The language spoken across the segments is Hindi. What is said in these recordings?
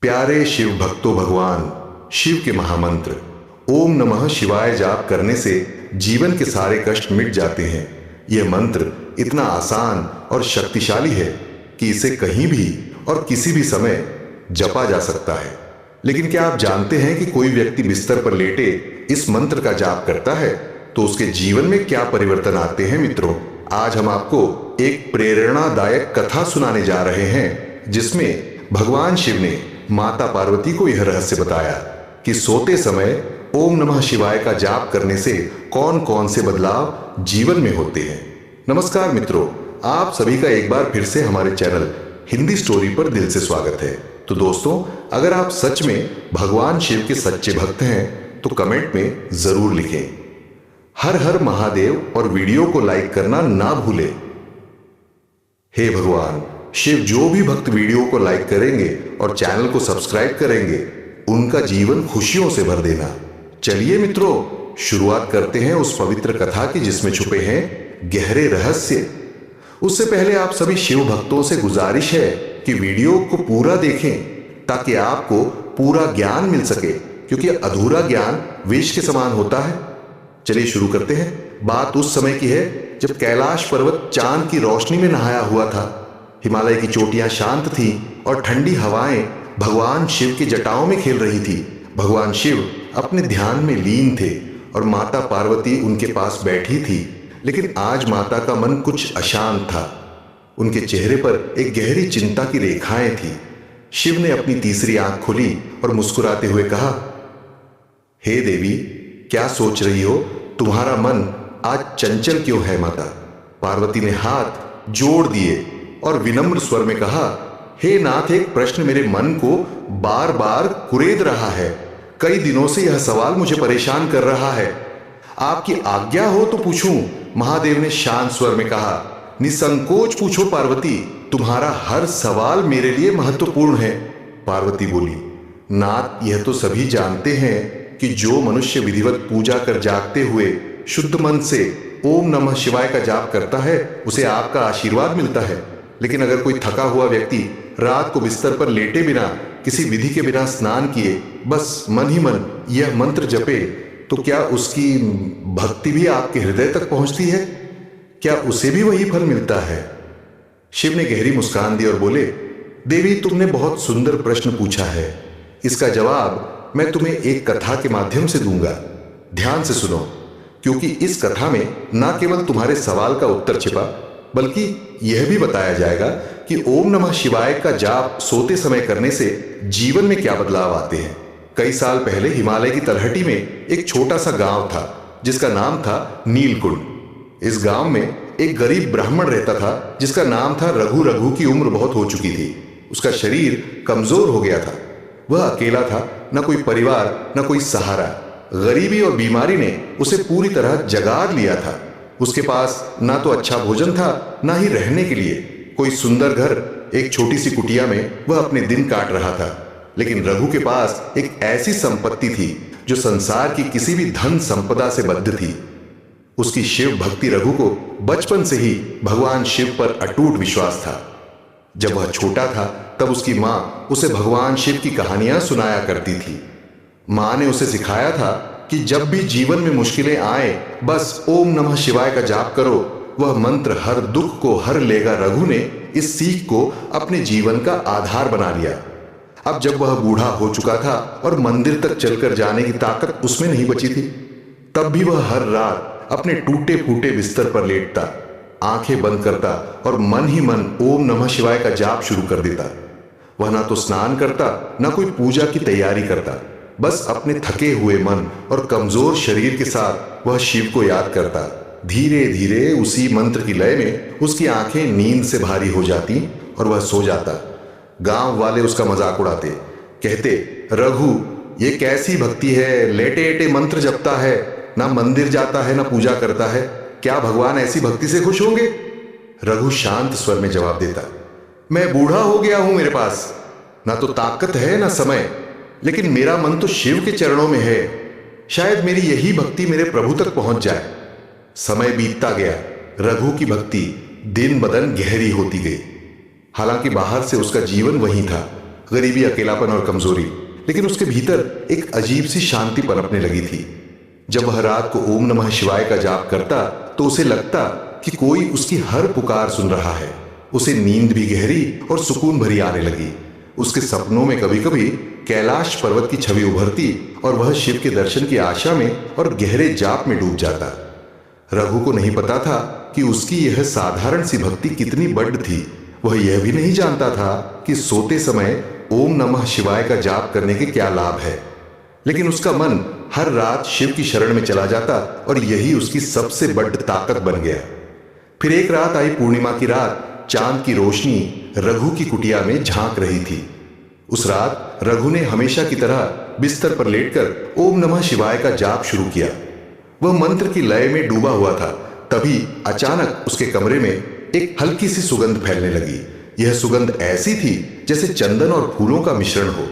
प्यारे शिव भक्तों, भगवान शिव के महामंत्र ओम नमः शिवाय जाप करने से जीवन के सारे कष्ट मिट जाते हैं। यह मंत्र इतना आसान और शक्तिशाली है कि इसे कहीं भी और किसी भी समय जपा जा सकता है। लेकिन क्या आप जानते हैं कि कोई व्यक्ति बिस्तर पर लेटे इस मंत्र का जाप करता है तो उसके जीवन में क्या परिवर्तन आते हैं? मित्रों, आज हम आपको एक प्रेरणादायक कथा सुनाने जा रहे हैं जिसमें भगवान शिव ने माता पार्वती को यह रहस्य बताया कि सोते समय ओम नमः शिवाय का जाप करने से कौन कौन से बदलाव जीवन में होते हैं। नमस्कार मित्रों, आप सभी का एक बार फिर से हमारे चैनल हिंदी स्टोरी पर दिल से स्वागत है। तो दोस्तों, अगर आप सच में भगवान शिव के सच्चे भक्त हैं तो कमेंट में जरूर लिखें हर हर महादेव और वीडियो को लाइक करना ना भूलें। हे भगवान शिव, जो भी भक्त वीडियो को लाइक करेंगे और चैनल को सब्सक्राइब करेंगे उनका जीवन खुशियों से भर देना। चलिए मित्रों, शुरुआत करते हैं उस पवित्र कथा की जिसमें छुपे हैं गहरे रहस्य। उससे पहले आप सभी शिव भक्तों से गुजारिश है कि वीडियो को पूरा देखें ताकि आपको पूरा ज्ञान मिल सके, क्योंकि अधूरा ज्ञान विष के समान होता है। चलिए शुरू करते हैं। बात उस समय की है जब कैलाश पर्वत चांद की रोशनी में नहाया हुआ था। हिमालय की चोटियां शांत थीं और ठंडी हवाएं भगवान शिव की जटाओं में खेल रही थी। भगवान शिव अपने ध्यान में लीन थे और माता पार्वती उनके पास बैठी थी। लेकिन आज माता का मन कुछ अशांत था। उनके चेहरे पर एक गहरी चिंता की रेखाएं थी। शिव ने अपनी तीसरी आंख खोली और मुस्कुराते हुए कहा, हे देवी, क्या सोच रही हो? तुम्हारा मन आज चंचल क्यों है? माता पार्वती ने हाथ जोड़ दिए और विनम्र स्वर में कहा, हे नाथ, एक प्रश्न मेरे मन को बार बार कुरेद रहा है। कई दिनों से यह सवाल मुझे परेशान कर रहा है। आपकी आज्ञा हो तो पूछूं? महादेव ने शांत स्वर में कहा। निसंकोच पूछो पार्वती, तुम्हारा हर सवाल मेरे लिए महत्वपूर्ण है। पार्वती बोली, नाथ, यह तो सभी जानते हैं कि जो मनुष्य विधिवत पूजा कर जागते हुए शुद्ध मन से ओम नमः शिवाय का जाप करता है उसे आपका आशीर्वाद मिलता है। लेकिन अगर कोई थका हुआ व्यक्ति रात को बिस्तर पर लेटे बिना किसी विधि के बिना स्नान किए बस मन ही मन यह मंत्र जपे तो क्या उसकी भक्ति भी आपके हृदय तक पहुंचती है? क्या उसे भी वही फल मिलता है? शिव ने गहरी मुस्कान दी और बोले, देवी, तुमने बहुत सुंदर प्रश्न पूछा है। इसका जवाब मैं तुम्हें एक कथा के माध्यम से दूंगा। ध्यान से सुनो, क्योंकि इस कथा में न केवल तुम्हारे सवाल का उत्तर छिपा बल्कि यह भी बताया जाएगा कि ओम नमः शिवाय का जाप सोते समय करने से जीवन में क्या बदलाव आते हैं। कई साल पहले हिमालय की तलहटी में एक छोटा सा गांव था जिसका नाम था नीलकुंड। इस गांव में एक गरीब ब्राह्मण रहता था जिसका नाम था रघु। रघु की उम्र बहुत हो चुकी थी। उसका शरीर कमजोर हो गया था। वह अकेला था, न कोई परिवार न कोई सहारा। गरीबी और बीमारी ने उसे पूरी तरह जगाड़ लिया था। उसके पास ना तो अच्छा भोजन था, ना ही रहने के लिए कोई सुंदर घर। एक छोटी सी कुटिया में वह अपने दिन काट रहा था। लेकिन रघु के पास एक ऐसी संपत्ति थी जो संसार की किसी भी धन संपदा से बद्ध थी। उसकी शिव भक्ति। रघु को बचपन से ही भगवान शिव पर अटूट विश्वास था। जब वह छोटा था तब उसकी मां उसे भगवान शिव की कहानियां सुनाया करती थी। मां ने उसे सिखाया था कि जब भी जीवन में मुश्किलें आए बस ओम नमः शिवाय का जाप करो, वह मंत्र हर दुख को हर लेगा। रघु ने इस सीख को अपने जीवन का आधार बना लिया। अब जब वह बूढ़ा हो चुका था और मंदिर तक चलकर जाने की ताकत उसमें नहीं बची थी, तब भी वह हर रात अपने टूटे फूटे बिस्तर पर लेटता, आंखें बंद करता और मन ही मन ओम नमः शिवाय का जाप शुरू कर देता। वह ना तो स्नान करता न कोई पूजा की तैयारी करता। बस अपने थके हुए मन और कमजोर शरीर के साथ वह शिव को याद करता। धीरे धीरे उसी मंत्र की लय में उसकी आंखें नींद से भारी हो जाती और वह सो जाता। गांव वाले उसका मजाक उड़ाते, कहते, रघु, ये कैसी भक्ति है? लेटे लेटे मंत्र जपता है, ना मंदिर जाता है ना पूजा करता है। क्या भगवान ऐसी भक्ति से खुश होंगे? रघु शांत स्वर में जवाब देता, मैं बूढ़ा हो गया हूं, मेरे पास ना तो ताकत है ना समय, लेकिन मेरा मन तो शिव के चरणों में है। शायद मेरी यही भक्ति मेरे प्रभु तक पहुंच जाए। समय बीतता गया। रघु की भक्ति दिन ब दिन गहरी होती गई। हालांकि बाहर से उसका जीवन वही था, गरीबी, अकेलापन और कमजोरी, लेकिन उसके भीतर एक अजीब सी शांति पनपने लगी थी। जब वह रात को ओम नमः शिवाय का जाप करता तो उसे लगता कि कोई उसकी हर पुकार सुन रहा है। उसे नींद भी गहरी और सुकून भरी आने लगी। उसके सपनों में कभी कभी कैलाश पर्वत की छवि उभरती और वह शिव के दर्शन की आशा में और गहरे जाप में डूब जाता। रघु को नहीं पता था कि उसकी यह साधारण सी भक्ति कितनी बड़ थी। वह यह भी नहीं जानता था कि सोते समय ओम नमः शिवाय का जाप करने के क्या लाभ है, लेकिन उसका मन हर रात शिव की शरण में चला जाता और यही उसकी सबसे बड़ी ताकत बन गया। फिर एक रात आई, पूर्णिमा की रात। चांद की रोशनी रघु की कुटिया में झांक रही थी। उस रात रघु ने हमेशा की तरह बिस्तर पर लेटकर ओम नमः शिवाय का जाप शुरू किया। वह मंत्र की लय में डूबा हुआ था। तभी अचानक उसके कमरे में एक हल्की सी सुगंध फैलने लगी। यह सुगंध ऐसी थी जैसे चंदन और फूलों का मिश्रण हो।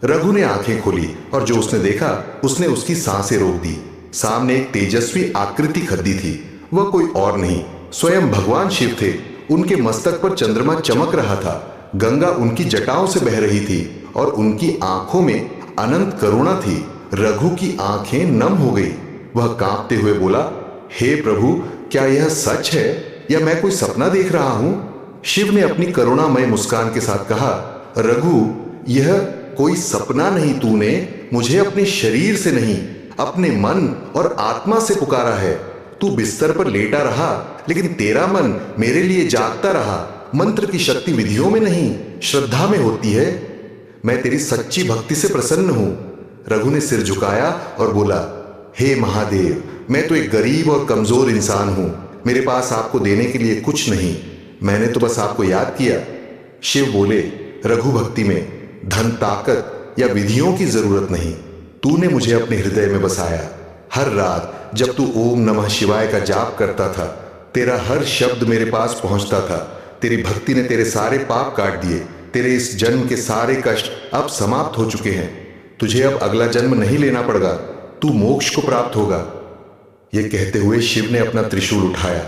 रघु ने आंखें खोली और जो उसने देखा उसने उसकी सांसें रोक दी। सामने एक तेजस्वी आकृति खड़ी थी। वह कोई और नहीं, स्वयं भगवान शिव थे। उनके मस्तक पर चंद्रमा चमक रहा था। गंगा उनकी जटाओं से बह रही थी और उनकी आंखों में अनंत करुणा थी। रघु की आंखें नम हो गई। वह कांपते हुए बोला, हे प्रभु, क्या यह सच है या मैं कोई सपना देख रहा हूं? शिव ने अपनी करुणामय मुस्कान के साथ कहा, रघु, यह कोई सपना नहीं, तूने मुझे अपने शरीर से नहीं, अपने मन और आत्मा से पुकारा है। तू बिस्तर पर लेटा रहा, लेकिन तेरा मन मेरे लिए जागता रहा। मंत्र की शक्ति विधियों में नहीं, श्रद्धा में होती है। मैं तेरी सच्ची भक्ति से प्रसन्न हूं। रघु ने सिर झुकाया और बोला, हे महादेव, मैं तो एक गरीब और कमजोर इंसान हूं। मेरे पास आपको देने के लिए कुछ नहीं, मैंने तो बस आपको याद किया। शिव बोले, रघु, भक्ति में धन, ताकत या विधियों की जरूरत नहीं। तूने मुझे अपने हृदय में बसाया। हर रात जब तू ओम नमः शिवाय का जाप करता था, तेरा हर शब्द मेरे पास पहुंचता था। तेरी भक्ति ने तेरे सारे पाप काट दिए। तेरे इस जन्म के सारे कष्ट अब समाप्त हो चुके हैं। तुझे अब अगला जन्म नहीं लेना पड़ेगा, तू मोक्ष को प्राप्त होगा। यह कहते हुए शिव ने अपना त्रिशूल उठाया।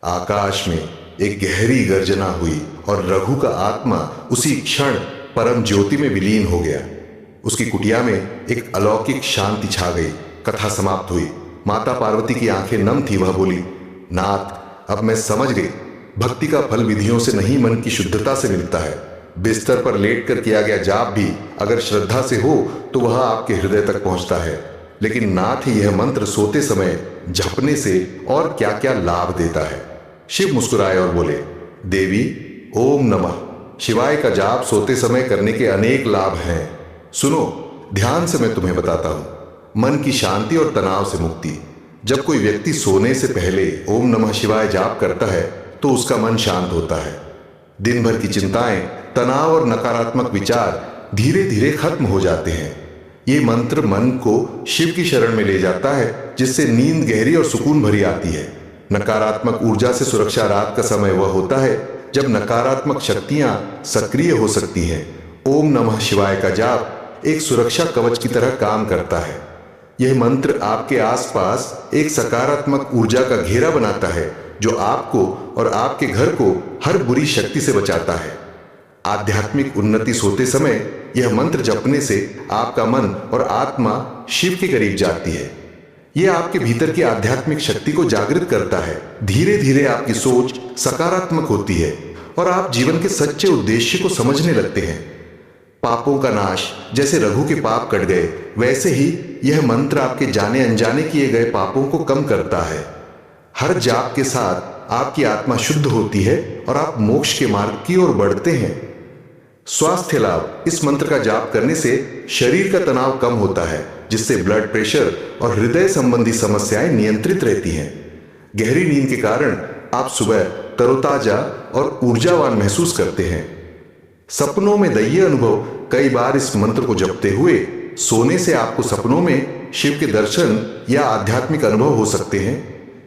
आकाश में एक गहरी गर्जना हुई और रघु का आत्मा उसी क्षण परम ज्योति में विलीन हो गया। उसकी कुटिया में एक अलौकिक शांति छा गई। कथा समाप्त हुई। माता पार्वती की आंखें नम थी। वह बोली, नाथ, अब मैं समझ गई, भक्ति का फल विधियों से नहीं, मन की शुद्धता से मिलता है। बिस्तर पर लेटकर किया गया जाप भी अगर श्रद्धा से हो तो वह आपके हृदय तक पहुंचता है। लेकिन नाथ ही यह मंत्र सोते समय जपने से और क्या क्या लाभ देता है। शिव मुस्कुराए और बोले, देवी, ओम नमः शिवाय का जाप सोते समय करने के अनेक लाभ हैं। सुनो, ध्यान से मैं तुम्हें बताता हूं। मन की शांति और तनाव से मुक्ति। जब कोई व्यक्ति सोने से पहले ओम नमः शिवाय जाप करता है तो उसका मन शांत होता है। दिन भर की चिंताएं, तनाव और नकारात्मक विचार धीरे धीरे खत्म हो जाते हैं। ये मंत्र मन को शिव की शरण में ले जाता है, जिससे नींद गहरी और सुकून भरी आती है। नकारात्मक ऊर्जा से सुरक्षा। रात का समय वह होता है जब नकारात्मक शक्तियां सक्रिय हो सकती हैं। ओम नमः शिवाय का जाप एक सुरक्षा कवच की तरह काम करता है। यह मंत्र आपके आसपास एक सकारात्मक ऊर्जा का घेरा बनाता है, जो आपको और आपके घर को हर बुरी शक्ति से बचाता है। आध्यात्मिक उन्नति। सोते समय यह मंत्र जपने से आपका मन और आत्मा शिव के करीब जाती है। यह आपके भीतर की आध्यात्मिक शक्ति को जागृत करता है। धीरे धीरे आपकी सोच सकारात्मक होती है और आप जीवन के सच्चे उद्देश्य को समझने लगते हैं। पापों का नाश। जैसे रघु के पाप कट गए, वैसे ही यह मंत्र आपके जाने अनजाने किए गए पापों को कम करता है। हर जाप के साथ आपकी आत्मा शुद्ध होती है और आप मोक्ष के मार्ग की ओर बढ़ते हैं। स्वास्थ्य लाभ। इस मंत्र का जाप करने से शरीर का तनाव कम होता है, जिससे ब्लड प्रेशर और हृदय संबंधी समस्याएं नियंत्रित रहती हैं। गहरी नींद के कारण आप सुबह तरोताजा और ऊर्जावान महसूस करते हैं। सपनों में दैवीय अनुभव। कई बार इस मंत्र को जपते हुए सोने से आपको सपनों में शिव के दर्शन या आध्यात्मिक अनुभव हो सकते हैं।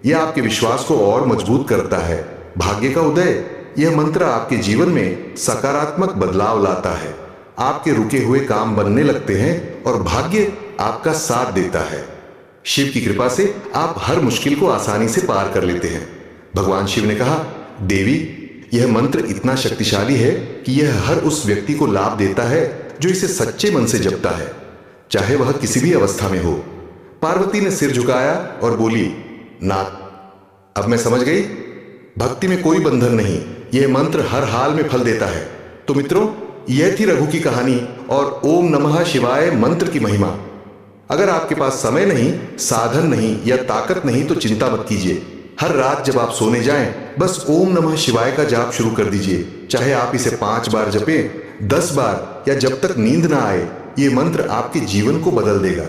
यह आपके विश्वास को और मजबूत करता है। भाग्य का उदय। यह मंत्र आपके जीवन में सकारात्मक बदलाव लाता है। आपके रुके हुए काम बनने लगते हैं और भाग्य आपका साथ देता है। शिव की कृपा से आप हर मुश्किल को आसानी से पार कर लेते हैं। भगवान शिव ने कहा, देवी, यह मंत्र इतना शक्तिशाली है कि यह हर उस व्यक्ति को लाभ देता है जो इसे सच्चे मन से जपता है, चाहे वह किसी भी अवस्था में हो। पार्वती ने सिर झुकाया और बोली, नाथ, अब मैं समझ गई, भक्ति में कोई बंधन नहीं, यह मंत्र हर हाल में फल देता है। तो मित्रों, यह थी रघु की कहानी और ओम नमः शिवाय मंत्र की महिमा। अगर आपके पास समय नहीं, साधन नहीं या ताकत नहीं तो चिंता मत कीजिए। हर रात जब आप सोने जाएं, बस ओम नमः शिवाय का जाप शुरू कर दीजिए। चाहे आप इसे 5 बार जपें, 10 बार या जब तक नींद ना आए, ये मंत्र आपके जीवन को बदल देगा।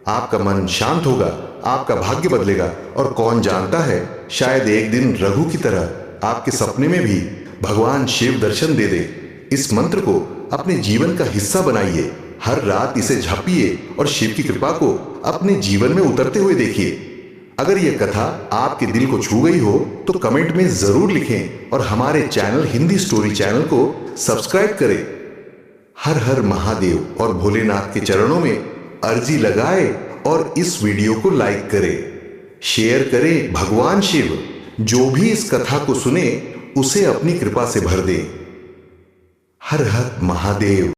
आपका मन शांत होगा, आपका भाग्य बदलेगा और कौन जानता है, शायद एक दिन रघु की तरह आपके सपने में भी भगवान शिव दर्शन दे दे। इस मंत्र को अपने जीवन का हिस्सा बनाइए, हर रात इसे जपिए और शिव की कृपा को अपने जीवन में उतरते हुए देखिए। अगर यह कथा आपके दिल को छू गई हो तो कमेंट में जरूर लिखें और हमारे चैनल हिंदी स्टोरी चैनल को सब्सक्राइब करें। हर हर महादेव और भोलेनाथ के चरणों में अर्जी लगाए और इस वीडियो को लाइक करें, शेयर करें। भगवान शिव जो भी इस कथा को सुने उसे अपनी कृपा से भर दे। हर हर महादेव।